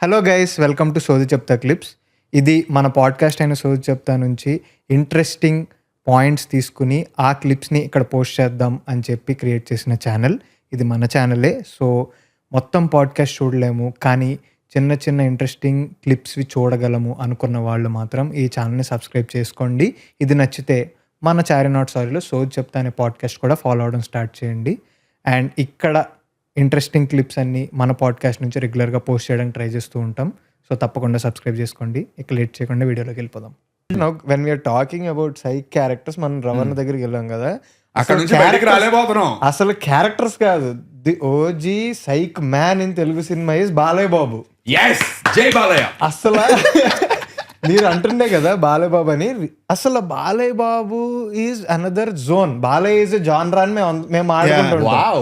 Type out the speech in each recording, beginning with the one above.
Hello guys, welcome to సోది చెప్తా clips. ఇది మన పాడ్కాస్ట్ అయిన సోది చెప్తా నుంచి ఇంట్రెస్టింగ్ పాయింట్స్ తీసుకుని ఆ క్లిప్స్ని ఇక్కడ పోస్ట్ చేద్దాం అని చెప్పి క్రియేట్ చేసిన ఛానల్. ఇది మన ఛానలే. సో మొత్తం పాడ్కాస్ట్ చూడలేము, కానీ చిన్న చిన్న ఇంట్రెస్టింగ్ క్లిప్స్వి చూడగలము అనుకున్న వాళ్ళు మాత్రం ఈ ఛానల్ని సబ్స్క్రైబ్ చేసుకోండి. ఇది నచ్చితే మన చారీ నాట్ సారీలో సోది చెప్తా అనే పాడ్కాస్ట్ కూడా ఫాలో అవడం స్టార్ట్ చేయండి. అండ్ ఇక్కడ ఇంట్రెస్టింగ్ క్లిప్స్ అన్నీ మన పాడ్కాస్ట్ నుంచి రెగ్యులర్గా పోస్ట్ చేయడానికి ట్రై చేస్తూ ఉంటాం. సో తప్పకుండా సబ్స్క్రైబ్ చేసుకోండి. ఇక లేట్ చేయకుండా వీడియోలోకి వెళ్ళిపోదాం. When we are talking about psych characters, మనం రవణ దగ్గరికి వెళ్ళాం కదా, అక్కడ నుంచి బయటికి రాలేకపోతున్నాం. అసలు క్యారెక్టర్స్ కాదు, the OG psych man in Telugu cinema is Balayya Babu. జై బాలయ్య. అసలు మీరు అంటుండే కదా బాలయ్య బాబు అని. అసలు Balayya Babu is another zone. Balayya is a genre అని మేము ఆడుకుంటుంటాం.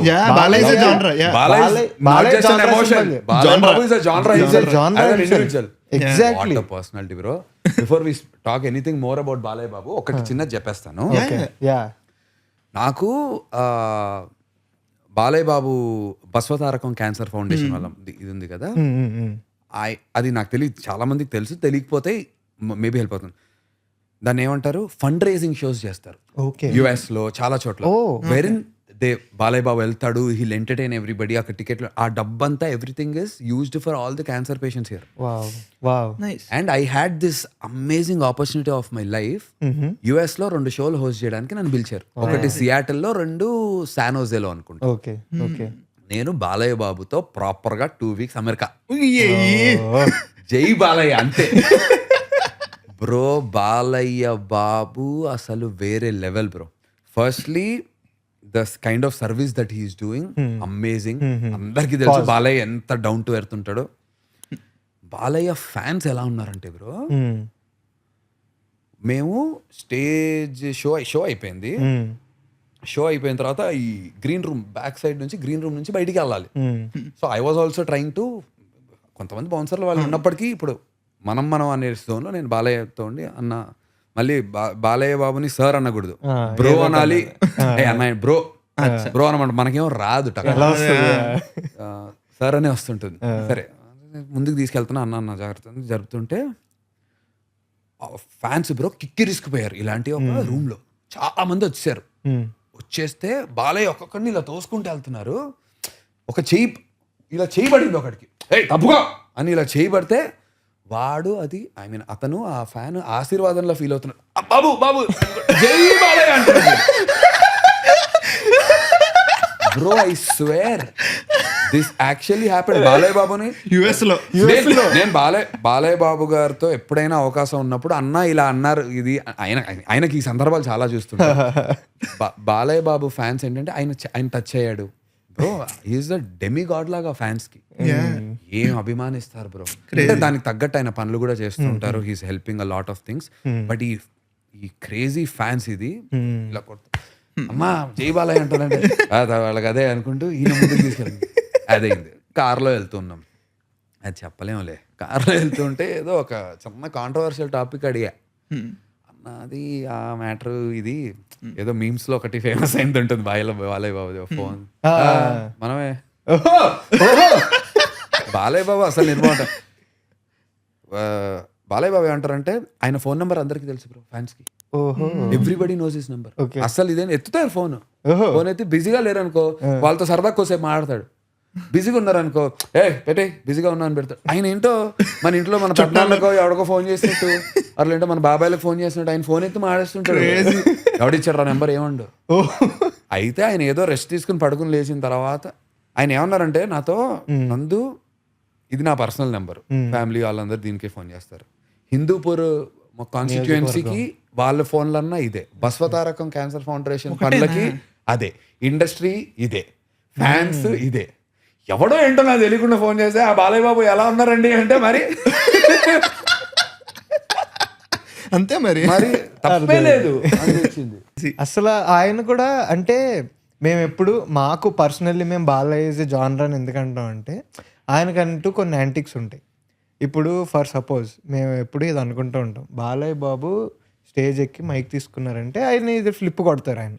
Exactly personality bro. Before we talk anything more about Balayya Babu ఒకటి చిన్నది చెప్పేస్తాను. నాకు బాలయ్య బాబు బసవతారకం క్యాన్సర్ ఫౌండేషన్ వల్ల ఇది ఉంది కదా, అది నాకు తెలియదు, చాలా మందికి తెలుసు, తెలియకపోతే మేబీ హెల్ప్ అవుతుంది. దాన్ని ఏమంటారు, ఫండ్ రైజింగ్ షోస్ చేస్తారు US లో చాలా చోట్ల. వెరిన్ బాలయ్య బాబు వెళ్తాడు, హీల్ ఎంటర్టైన్ ఎవ్రీబడి. అక్కడ టికెట్లు, ఆ డబ్బంతా everything is used for all the cancer patients here. And I had this amazing opportunity of my life. US లో 2 షోలు హోస్ట్ చేయడానికి నన్ను పిలిచారు. ఒకటి సియాటిల్లో, 2 శానోజేలో అనుకుంటా. నేను బాలయ్య బాబుతో ప్రాపర్ గా 2 వీక్స్ అమెరికా. జై బాలయ్య అంతే బ్రో. బాలయ్య బాబు అసలు వేరే level bro. Firstly the kind of service that he's doing amazing. అందరికీ తెలుసు బాలయ్య ఎంత డౌన్ టు ఎర్త్ ఉంటాడో. బాలయ్య ఫ్యాన్స్ ఎలా ఉన్నారంటే బ్రో, మేము స్టేజ్ షో అయిపోయింది. షో అయిపోయిన తర్వాత ఈ గ్రీన్ రూమ్ బ్యాక్ సైడ్ నుంచి, గ్రీన్ రూమ్ నుంచి బయటికి వెళ్ళాలి. So I was also trying to, కొంతమంది బౌన్సర్లు వాళ్ళు ఉన్నప్పటికీ, ఇప్పుడు మనం అనే జోన్లో నేను బాలయ్యతో ఉండి, అన్న మళ్ళీ బాలయ్య బాబుని సార్ అనకూడదు, బ్రో అనాలి. అన్న బ్రో బ్రో అనమాట, మనకేమో రాదు, సార్ అనే వస్తుంటుంది. సరే ముందుకు తీసుకెళ్తున్నా, అన్న జాగ్రత్త జరుపుతుంటే ఫ్యాన్స్ బ్రో కిక్కిరిసుకుపోయారు. ఇలాంటి ఒక రూమ్ లో చాలా మంది వచ్చారు. వచ్చేస్తే బాలయ్య ఒక్కొక్కడిని ఇలా తోసుకుంటూ వెళ్తున్నారు. ఒక చెయ్యి ఇలా చేయబడింది ఒకడికి, తప్పుగా అని ఇలా చేయబడితే వాడు, అది ఐ మీన్ అతను, ఆ ఫ్యాన్ ఆశీర్వాదంలో ఫీల్ అవుతున్నాడు. బాబు బాబు జై బాలయ్య అంటున్నాడు. Bro I swear this actually happened. Balayya బాబుని US లో నేను బాలయ్య బాబు గారితో ఎప్పుడైనా అవకాశం ఉన్నప్పుడు అన్న ఇలా అన్నారు, ఇది ఆయనకి ఈ సందర్భాలు చాలా చూస్తుంటారు. బాలయ్య బాబు ఫ్యాన్స్ ఏంటంటే ఆయన టచ్ అయ్యాడు bro. Is the demi God లాగా ఫ్యాన్స్ కి ఏం అభిమానిస్తారు బ్రో. అంటే దానికి తగ్గట్టు ఆయన పనులు కూడా చేస్తుంటారు. He's helping a lot of things. But ఈ క్రేజీ ఫ్యాన్స్ ఇది ఇలా అమ్మా జై బాలయ్య అంటారంటే వాళ్ళకి అదే అనుకుంటూ ఈయన ముందుకు తీసుకెళ్ళండి. అదైంది. కార్లో వెళ్తున్నాం, అది చెప్పలేములే. కార్లో వెళ్తుంటే ఏదో ఒక చిన్న కాంట్రవర్షియల్ టాపిక్ అడిగా. అన్నది ఆ మ్యాటర్, ఇది ఏదో మీమ్స్ లో ఒకటి ఫేమస్ అయింది ఉంటుంది, బాలయ్య బాబు ఫోన్. మనమే బాలయ్య బాబు అసలు నిర్మాత. బాలయ్య బాబు ఏమంటారంటే, ఆయన ఫోన్ నెంబర్ అందరికి తెలుసు బ్రో, ఫ్యాన్స్ కి. Everybody knows his number. అసలు ఇదేం ఎత్తుతారు ఫోన్ అయితే, బిజీగా లేరనుకో వాళ్ళతో సరదా కోసేపు మాట్లాడతాడు. బిజీగా ఉన్నారనుకో, పెట్టే బిజీగా ఉన్నాను పెడతాడు. ఆయన ఏంటో మన ఇంట్లో మన చుట్టాలకో ఎవడికో ఫోన్ చేసినట్టు, అట్లా ఏంటో మన బాబాయ్లకు ఫోన్ చేసినట్టు ఆయన ఫోన్ ఎత్తి మాట్లాడుతుంటాడు. ఎవడిచ్చాడు నెంబర్ ఏమండు. అయితే ఆయన ఏదో రెస్ట్ తీసుకుని పడుకుని లేచిన తర్వాత ఆయన ఏమన్నారంటే నాతో, నందు ఇది నా పర్సనల్ నెంబర్, ఫ్యామిలీ వాళ్ళందరూ దీనికే ఫోన్ చేస్తారు. హిందూపూర్ కాన్స్టిట్యుయెన్సీకి వాళ్ళ ఫోన్లన్నా ఇదే, బసవతారకం క్యాన్సర్ ఫౌండేషన్ ఫండ్లకి అదే, ఇండస్ట్రీ ఇదే, ఫ్యాన్స్ ఇదే. ఎవడో ఏంటో నాకు తెలియకుండా ఫోన్ చేస్తే, ఆ బాలయ్య బాబు ఎలా ఉన్నారండి అంటే మరి అంతే, మరి తప్పే లేదు అనిపించింది. అసలు ఆయన కూడా అంటే, మేము ఎప్పుడు మాకు పర్సనల్లీ మేము బాలయ్య ఈజ్ జానర్ అని ఎందుకంటాం అంటే, ఆయనకంటూ కొన్ని యాంటిక్స్ ఉంటాయి. ఇప్పుడు ఫర్ సపోజ్ మేము ఎప్పుడు ఇది అనుకుంటూ ఉంటాం, బాలయ్య బాబు స్టేజ్ ఎక్కి మైక్ తీసుకున్నారంటే ఆయన ఇది ఫ్లిప్ కొడతారు. ఆయన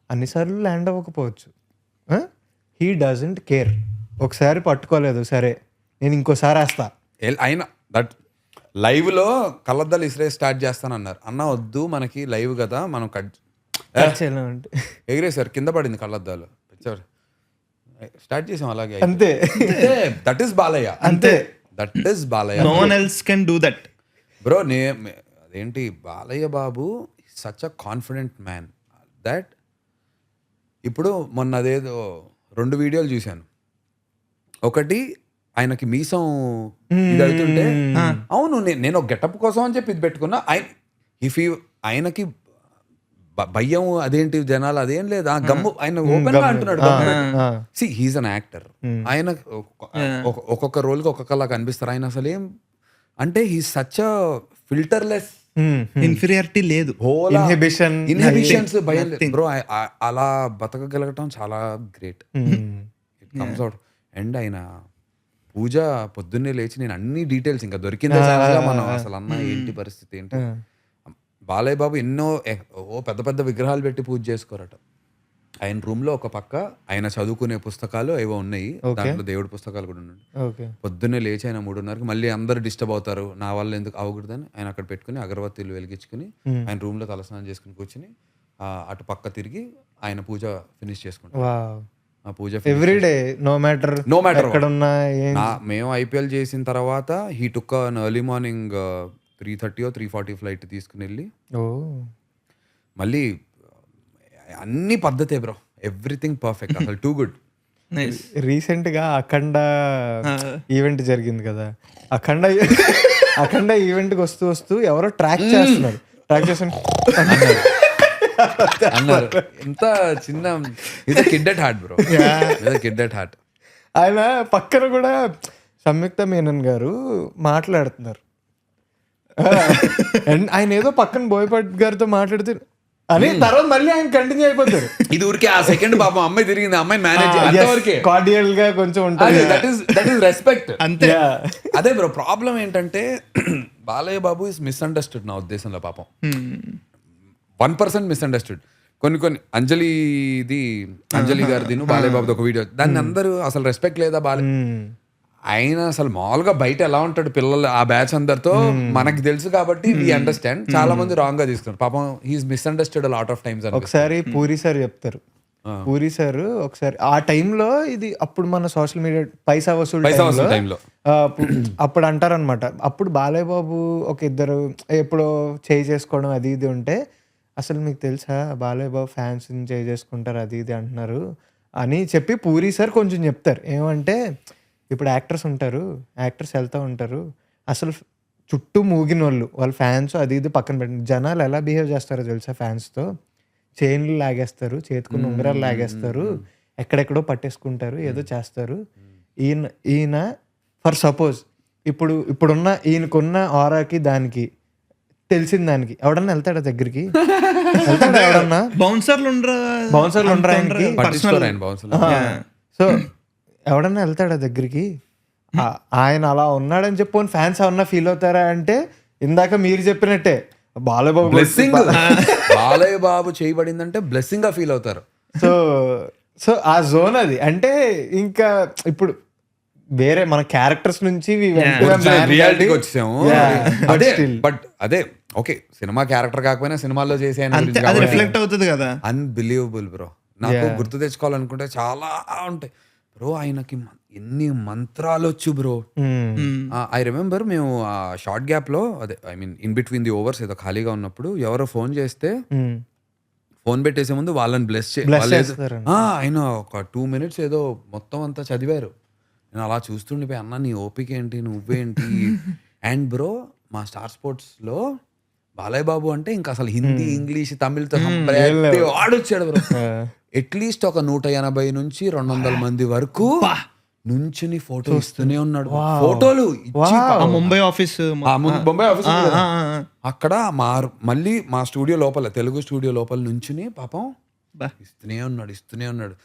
అన్నిసార్లు ల్యాండ్ అవ్వకపోవచ్చు. He doesn't care. ఒకసారి పట్టుకోలేదు, సరే నేను ఇంకోసారి వేస్తా, అయినా దట్ లైవ్లో కళ్ళద్దాలు ఇసిరే స్టార్ట్ చేస్తానన్నారు. అన్న వద్దు మనకి లైవ్ కదా మనం ఎగిరేసారు, కింద పడింది కళ్ళద్దాలు, స్టార్ట్ చేసాం అలాగే. అంతే, దట్ ఈస్ బాలయ్య, అంతే, that is Balayya. No one else can do that bro. అదేంటి Balayya Babu such a confident man that ఇప్పుడు మొన్న అదేదో 2 వీడియోలు చూశాను. ఒకటి ఆయనకి మీసం ఇది అవుతుంటే, అవును నేను ఒక గెటప్ కోసం అని చెప్పి ఇది పెట్టుకున్నా. ఆయనకి భయం అదేంటి జనాలు అదేం లేదు, ఆ గమ్ము ఆయన ఓపెన్ గా అంటున్నాడు. సి హీస్ అన్ యాక్టర్, ఆయన ఒక్కొక్క రోల్ కి ఒక్కొక్కలా కనిపిస్తారు. ఆయన అసలు ఏం అంటే he's such a filterless, inferiority లేదు, ఇన్హిబిషన్స్ భయం లేదు బ్రో. అలా బతకగలగటం చాలా great. It comes out. And ఆయన పూజ పొద్దున్నే లేచి నేను అన్ని డీటెయిల్స్ ఇంకా దొరికిందే మనం అసలు అన్న ఏంటి పరిస్థితి ఏంటి. బాలయ్య బాబు ఎన్నో పెద్ద పెద్ద విగ్రహాలు పెట్టి పూజ చేసుకోరట. ఆయన రూమ్ లో ఒక పక్క ఆయన చదువుకునే పుస్తకాలు ఏవో ఉన్నాయి, దాంట్లో దేవుడి పుస్తకాలు కూడా ఉన్నాయి. పొద్దున్నే లేచి ఆయన 3:30కి మళ్ళీ అందరు డిస్టర్బ్ అవుతారు, నా వల్ల ఎందుకు అవ్వకూడదని ఆయన అక్కడ పెట్టుకుని అగరబత్తీలు వెలిగించుకుని ఆయన రూమ్ లో తలస్నానం చేసుకుని కూర్చుని అటు పక్క తిరిగి ఆయన పూజ ఫినిష్ చేసుకుంటారు. ఆ పూజ ఎవ్రీడే, నో మ్యాటర్ మేము ఐపీఎల్ చేసిన తర్వాత he took early morning 3:30 or 3:40 flight తీసుకుని వెళ్ళి మళ్ళీ అన్ని పద్ధతే బ్రో, ఎవ్రీథింగ్ పర్ఫెక్ట్, అసలు టూ గుడ్. రీసెంట్ గా అఖండ ఈవెంట్ జరిగింది కదా, అఖండ ఈవెంట్ కి వస్తూ ఎవరో ట్రాక్ చేస్తున్నారు, అన్నారు. ఎంత చిన్న ఇది kid at heart bro, kid at heart. ఆయన పక్కన కూడా సంయుక్త మేనన్ గారు మాట్లాడుతున్నారు, ఆయన ఏదో పక్కన బోయపాటి గారితో మాట్లాడుతూ అని తర్వాత మళ్ళీ ఆయన కంటిన్యూ అయిపోతారు. ఇది ఊరికే ఆ సెకండ్ పాపం అమ్మాయి తిరిగింది, అమ్మాయి మేనేజ్ కార్డియల్ గా కొంచెం ఉంటుంది, దట్ ఈస్ రెస్పెక్ట్ అంతే. అదే బ్రో ప్రాబ్లం ఏంటంటే బాలయ్య బాబు ఇస్ మిస్అండర్స్టూడ్ నా ఉద్దేశంలో. పాపం 1% మిస్అండర్స్టూడ్. కొన్ని అంజలి గారిది బాలయ్య బాబుది ఒక వీడియో, దాన్ని అందరూ అసలు రెస్పెక్ట్ లేదా ఆయన అసలు మామూలుగా బయట ఎలా ఉంటాడు పిల్లలు ఆ బ్యాచ్ అందరితో మనకి తెలుసు కాబట్టి వి అండర్స్టాండ్. చాలా మంది రాంగ్ గా తీసుకున్నారు పాపం, he's misunderstood a lot of times. ఒకసారి పూరి సార్ చెప్తారు, పూరి సార్ ఒకసారి ఆ టైంలో ఇది అప్పుడు మన సోషల్ మీడియా పైసా వసూలు టైంలో అప్పుడు అంటారనమాట, అప్పుడు బాలయ్య బాబు ఒక ఇద్దరు ఎప్పుడో చేసుకోవడం అది ఇది ఉంటే, అసలు మీకు తెలుసా బాలయ్య బాబు ఫ్యాన్స్ చేసుకుంటారు అది ఇది అంటున్నారు అని చెప్పి పూరి సార్ కొంచెం చెప్తారు. ఏమంటే ఇప్పుడు యాక్టర్స్ ఉంటారు, యాక్టర్స్ వెళ్తూ ఉంటారు, అసలు చుట్టూ మూగిన వాళ్ళ ఫ్యాన్స్ అది ఇది పక్కన పెట్టండి, జనాలు ఎలా బిహేవ్ చేస్తారో తెలుసా ఫ్యాన్స్తో, చైన్లు లాగేస్తారు, చేతుకున్న ఉంగరాలు లాగేస్తారు, ఎక్కడెక్కడో ఏదో చేస్తారు. ఈయన ఫర్ సపోజ్ ఇప్పుడున్న ఈయనకున్న ఆరాకి దానికి తెలిసిన దానికి ఎవడన్నా వెళ్తాడా దగ్గరికి, ఎవడన్నా బౌన్సర్లు ఉండరా ఆయనకి, సో ఎవడన్నా వెళ్తాడా దగ్గరికి, ఆయన అలా ఉన్నాడని చెప్పని ఫ్యాన్స్ ఏమన్నా ఫీల్ అవుతారా అంటే, ఇందాక మీరు చెప్పినట్టే బాలయ్య బాబు బ్లెస్సింగ్, బాలయ్య బాబు చేయబడిందంటే బ్లెస్సింగ్ గా ఫీల్ అవుతారు. సో ఆ జోన్ అది. అంటే ఇంకా ఇప్పుడు వేరే మన క్యారెక్టర్స్ నుంచి రియాలిటీకి వచ్చాము. బట్ అదే ఓకే, సినిమా క్యారెక్టర్ కాకపోయినా సినిమాల్లో చేసే రిఫ్లెక్ట్ అవుతుంది కదా. Unbelievable bro. నాకు గుర్తు తెచ్చుకోవాలనుకుంటే చాలా ఉంటాయి బ్రో. ఆయనకి ఎన్ని మంత్రాలు వచ్చు బ్రో. ఐ రిమెంబర్ మేము ఆ షార్ట్ గ్యాప్ లో, అదే I mean in between the overs ఏదో ఖాళీగా ఉన్నప్పుడు ఎవరో ఫోన్ చేస్తే ఫోన్ పెట్టేసే ముందు వాళ్ళని బ్లెస్ ఆయన ఒక 2 minutes ఏదో మొత్తం అంతా చదివారు. నేను అలా చూస్తుండిపోయి, అన్న నీ ఓపిక ఏంటి, నువ్వేంటి. అండ్ బ్రో మా స్టార్ స్పోర్ట్స్ లో బాలయ్య బాబు అంటే ఇంకా అసలు హిందీ, ఇంగ్లీష్, తమిళ్తో ఆడొచ్చాడు బ్రో. అట్లీస్ట్ ఒక 180 నుంచి 200 మంది వరకు నుంచుని ఫోటో ఇస్తూనే ఉన్నాడు. ఫోటోలు ముంబై ఆఫీస్ అక్కడ మళ్ళీ మా స్టూడియో లోపల, తెలుగు స్టూడియో లోపల నుంచుని పాపం ఇస్తూనే ఉన్నాడు.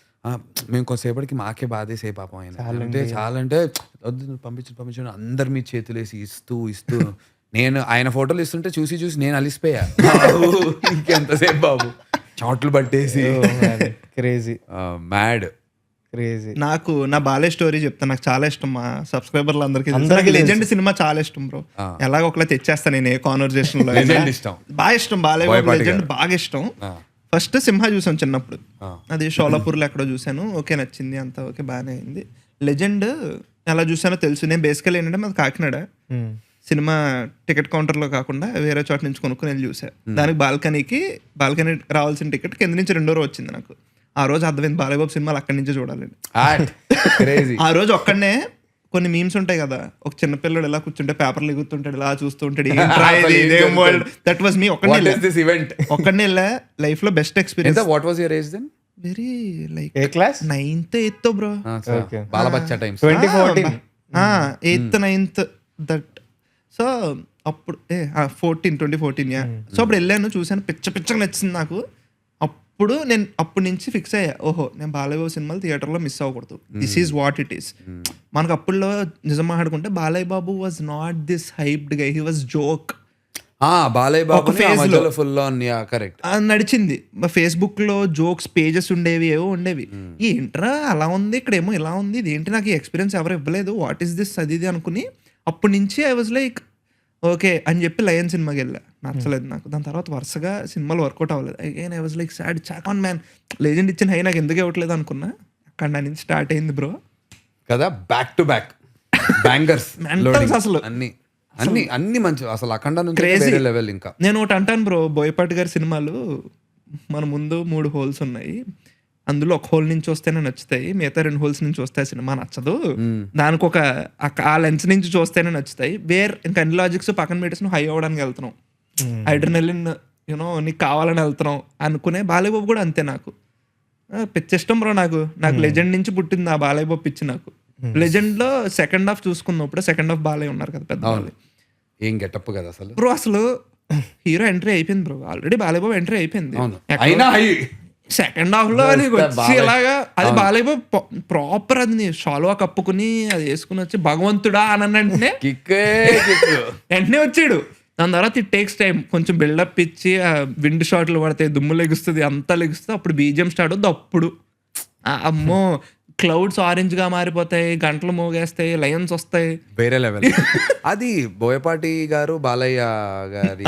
మేము కొంతసేపటికి మాకే బాధేసే పాపం ఆయన. చాలా అంటే వద్దు పంపించండి అందరి మీ చేతులేసి ఇస్తూ నేను ఆయన ఫోటోలు ఇస్తుంటే చూసి నేను అలిసిపోయా. ఇంకెంతసేపు బాబు, చాట్లు పట్టేసి క్రేజీ మ్యాడ్. క్రేజీ. నాకు నా బాలే స్టోరీ చెప్తాను. నాకు చాలా ఇష్టం, మా సబ్స్క్రైబర్లు అందరికీ అందరికీ తెలుసు. లెజెండ్ సినిమా చాలా ఇష్టం బ్రో. ఎలాగ ఒకలా తెచ్చేస్తాను నేను ఏ కాన్వర్జేషన్ లో. Legend ఇష్టం. బాగా ఇష్టం, బాలే బోయపాటి లెజెండ్ గారు. బాగా ఇష్టం. ఆ. ఫస్ట్ సింహ చూసాను చిన్నప్పుడు, ఆ. అది షోలాపూర్లో ఎక్కడో చూసాను. ఓకే నచ్చింది, అంతా ఓకే బాగానే అయింది. లెజెండ్ ఎలా చూసానో తెలుసు. నేను బేసికల్ ఏంటంటే మాది కాకినాడ, సినిమా టికెట్ కౌంటర్లో కాకుండా వేరే చోట నుంచి కొనుక్కుని వెళ్ళి చూసా. దానికి బాల్కనీ రావాల్సిన టికెట్ కింద నుంచి 2వ రోజు వచ్చింది నాకు. ఆ రోజు అర్థమైంది బాలయ్యబాబు సినిమాలు అక్కడి నుంచే చూడాలండి. క్రేజీ. ఆ రోజు ఒక్కడనే కొన్ని మీమ్స్ ఉంటాయి కదా, ఒక చిన్న పిల్లడు ఎలా కూర్చుంటే పేపర్లు ఎగుతుంటాడు, ఇలా చూస్తూ ఉంటాడు, దట్ వాజ్ మీ. ఒక్కడనే వెళ్ళా. లైఫ్ లో best experience. What was your age then? Very like a class? 9th 8th bro. Okay. బాలబచ్చా times. 2014. 8th 9th that. So అప్పుడు 2014 సో అప్పుడు వెళ్ళాను, చూసాను, పిచ్చగా నచ్చింది నాకు. అప్పుడు నేను అప్పటి నుంచి ఫిక్స్ అయ్యా, ఓహో నేను బాలయ్య సినిమాలు థియేటర్లో మిస్ అవ్వకూడదు. This is what it is. మనకు అప్పుడులో నిజం మాట్లాడుకుంటే Balayya Babu was not this hyped guy, he was joke. Balayya Babu full on. Correct. నడిచింది. ఫేస్బుక్ లో జోక్స్ పేజెస్ ఉండేవి, ఏవో ఉండేవి. ఏంట్రా అలా ఉంది, ఇక్కడేమో ఇలా ఉంది, ఇది ఏంటి, నాకు ఈ ఎక్స్పీరియన్స్ ఎవరు ఇవ్వలేదు, వాట్ ఈస్ దిస్ అది ఇది అనుకుని అప్పటి నుంచి ఐ వాజ్ లైక్ ఓకే అని చెప్పి లయన్ సినిమాకి వెళ్ళా. నచ్చలేదు నాకు. దాని తర్వాత వరుసగా సినిమాలు వర్కౌట్ అవ్వలేదు. Again I was like sad, చాకాన్ మ్యాన్, లెజెండ్ ఇచ్చిన హై నాకు ఎందుకు ఇవ్వట్లేదు అనుకున్నా. అక్కడ నా నుంచి స్టార్ట్ అయింది బ్రో కదా, బ్యాక్ టు బ్యాక్ బ్యాంగర్స్. అసలు అన్ని మంచి, అసలు అఖండ నుంచి వేరే లెవెల్. ఇంకా నేను ఒకటి అంటాను బ్రో, బోయపాటి గారి సినిమాలు మన ముందు 3 హోల్స్ ఉన్నాయి. అందులో ఒక హోల్ నుంచి వస్తేనే నచ్చుతాయి, మిగతా 2 హోల్స్ నుంచి వస్తే సినిమా నచ్చదు. దానికి ఒక ఆ లెన్స్ నుంచి చూస్తేనే నచ్చుతాయి. ఇంకా అన్ని లాజిక్స్ పక్కన పెట్టేసి హై అవ్వడానికి వెళ్తున్నాం, అడ్రినలిన్ యూనో నీకు కావాలని వెళ్తున్నాం అనుకునే. బాలయ్య బాబు కూడా అంతే. నాకు పిచ్చి ఇష్టం బ్రో. నాకు లెజెండ్ నుంచి పుట్టింది ఆ బాలయ్య బాబు పిచ్చి నాకు. లెజెండ్ లో సెకండ్ హాఫ్ చూసుకున్నప్పుడు సెకండ్ హాఫ్ బాలయ్య ఉన్నారు కదా పెద్ద ఏం గెటప్ కదా అసలు బ్రో. అసలు హీరో ఎంట్రీ అయిపోయింది bro, already Balayya Babu entry అయిపోయింది. సెకండ్ హాఫ్ లో అది వచ్చి ఇలాగా, అది బాలయ్య బాబు ప్రాపర్ అది షాల్వా కప్పుకుని అది వేసుకుని వచ్చి భగవంతుడా అని వెంటనే వచ్చాడు. దాని తర్వాత ఇట్ టేక్స్ టైం, కొంచెం బిల్డప్ ఇచ్చి విండ్ షాట్లు పడతాయి, దుమ్ము లెగుస్తుంది, అంతా లెగుస్తుంది, అప్పుడు బీజిఎం స్టార్ట్ అవుతుంది. అప్పుడు అమ్మో క్లౌడ్స్ ఆరెంజ్ గా మారిపోతాయి, గంటలు మోగేస్తాయి, లయన్స్ వస్తాయి, వేరే లెవెల్. అది బోయపాటి గారు బాలయ్య గారి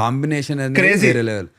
కాంబినేషన్ వేరే లెవెల్.